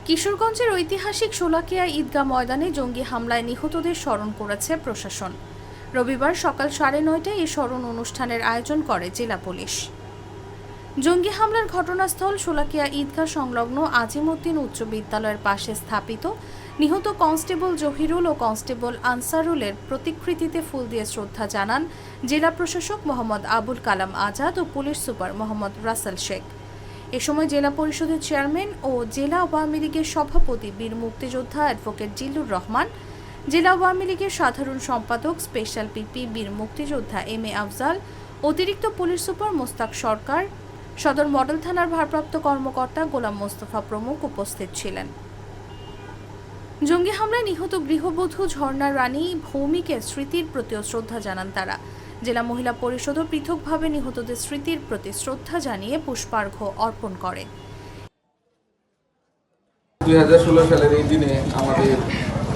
কিশোরগঞ্জের ঐতিহাসিক শোলাকিয়া ঈদগাহ ময়দানে জঙ্গি হামলায় নিহতদের স্মরণ করেছে প্রশাসন। রবিবার সকাল 9:30টায় এই স্মরণ অনুষ্ঠানের আয়োজন করে জেলা পুলিশ। জঙ্গি হামলার ঘটনাস্থল শোলাকিয়া ঈদগাহ সংলগ্ন আজিমউদ্দিন উচ্চ বিদ্যালয়ের পাশে স্থাপিত নিহত কনস্টেবল জহিরুল ও কনস্টেবল আনসারুলের প্রতিকৃতিতে ফুল দিয়ে শ্রদ্ধা জানান জেলা প্রশাসক মোহাম্মদ আবুল কালাম আজাদ ও পুলিশ সুপার মোহাম্মদ রাসেল শেখ। এ সময় জেলা পরিষদের চেয়ারম্যান ও জেলা আওয়ামী লীগের সভাপতি বীর মুক্তিযোদ্ধা অ্যাডভোকেট জিল্লুর রহমান, জেলা আওয়ামী লীগের সাধারণ সম্পাদক স্পেশাল পিপি বীর মুক্তিযোদ্ধা এম এ আফজাল, অতিরিক্ত পুলিশ সুপার মোস্তাক সরকার, সদর মডেল থানার ভারপ্রাপ্ত কর্মকর্তা গোলাম মোস্তফা প্রমুখ উপস্থিত ছিলেন। জঙ্গি হামলায় নিহত গৃহবধূ ঝর্ণা রানী ভৌমিকের স্মৃতির প্রতিও শ্রদ্ধা জানান তারা। জেলা মহিলা পরিষদও পৃথকভাবে নিহতদের স্মৃতির প্রতি শ্রদ্ধা জানিয়ে পুষ্পার্ঘ্য অর্পণ করে। 2016 সালের এই দিনে আমাদের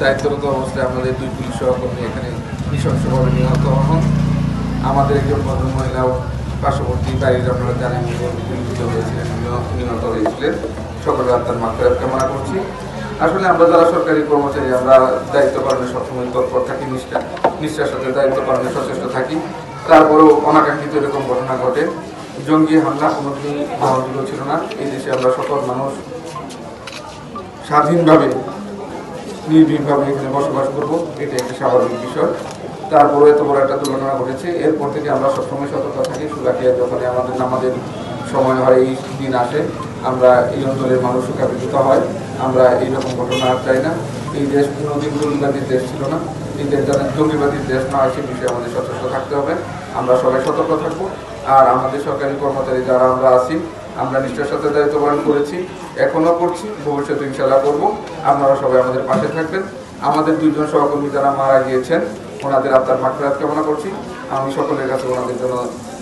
দায়িত্বরত অবস্থায় আমাদের দুই পুলিশ সহকর্মী এখানে নৃশংসভাবে নিহত হন। আমাদের একজন ভদ্রমহিলাও পার্শ্ববর্তী বাড়ির আপনারা জানেন গুলিবিদ্ধ হয়েছিলেন, নিহত হয়েছিলেন। সকলের আত্মার মাগফিরাত কামনা করছি। আসলে আমরা যারা সরকারি কর্মচারী আমরা দায়িত্ব পালনে সবসময় তৎপর থাকি, নিষ্ঠার সাথে দায়িত্ব পালনে সচেষ্ট থাকি। তারপরেও অনাকাঙ্ক্ষিত এরকম ঘটনা ঘটে। জঙ্গি হামলা কোনোদিনই গ্রহণযোগ্য ছিল না। এই দেশে আমরা সকল মানুষ স্বাধীনভাবে নির্ভীকভাবে এখানে বসবাস করবো, এটা একটা স্বাভাবিক বিষয়। তারপরে এত বড় একটা দুর্ঘটনা ঘটেছে। এরপর থেকে আমরা সবসময় সতর্ক থাকি। শোলাকিয়া যখন আমাদের সময় হয়, এই দিন আসে, আমরা এই অঞ্চলের মানুষ সুখাপিত হয়। আমরা এইরকম ঘটনা আর চাই না। এই দেশ কোনোদিন জঙ্গিবাদীর দেশ ছিল না। এই দেশ যারা জঙ্গিবাদীর দেশ না হয় সে বিষয়ে আমাদের সচেষ্ট থাকতে হবে। আমরা সবাই সতর্ক থাকবো। আর আমাদের সরকারি কর্মচারী যারা আমরা আছি, আমরা নিষ্ঠার সাথে দায়িত্ব পালন করেছি, এখনও করছি, ভবিষ্যতে ইনশাআল্লাহ করবো। আপনারা সবাই আমাদের পাশে থাকবেন। আমাদের দুইজন সহকর্মী যারা মারা গিয়েছেন ওনাদের আত্মার মাগফিরাত কামনা করছি। আমি সকলের কাছে ওনাদের জন্য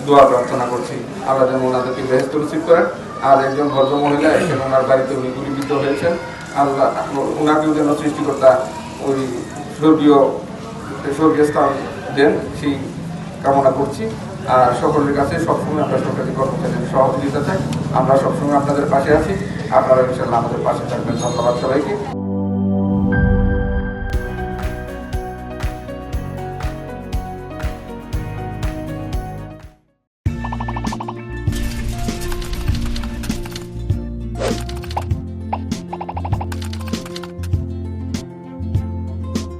দোয়া প্রার্থনা করছি, আল্লাহ যেন ওনাদেরকে বেহেশত নসিব করেন। আর একজন ভদ্র মহিলা এখানে ওনার বাড়িতে উনি গুলিবিদ্ধ হয়েছেন, আল্লাহ ওনাকেও যেন সৃষ্টিকর্তা ওই স্বর্গীয় স্থান দেন, সেই কামনা করছি। আর সকলের কাছে সবসময় আমরা সরকারি কর্মচারীদের সহযোগিতা চাই। আমরা সবসময় আপনাদের পাশে আছি, আপনারা ইনশাআল্লাহ আমাদের পাশে থাকবেন। ধন্যবাদ সবাইকে।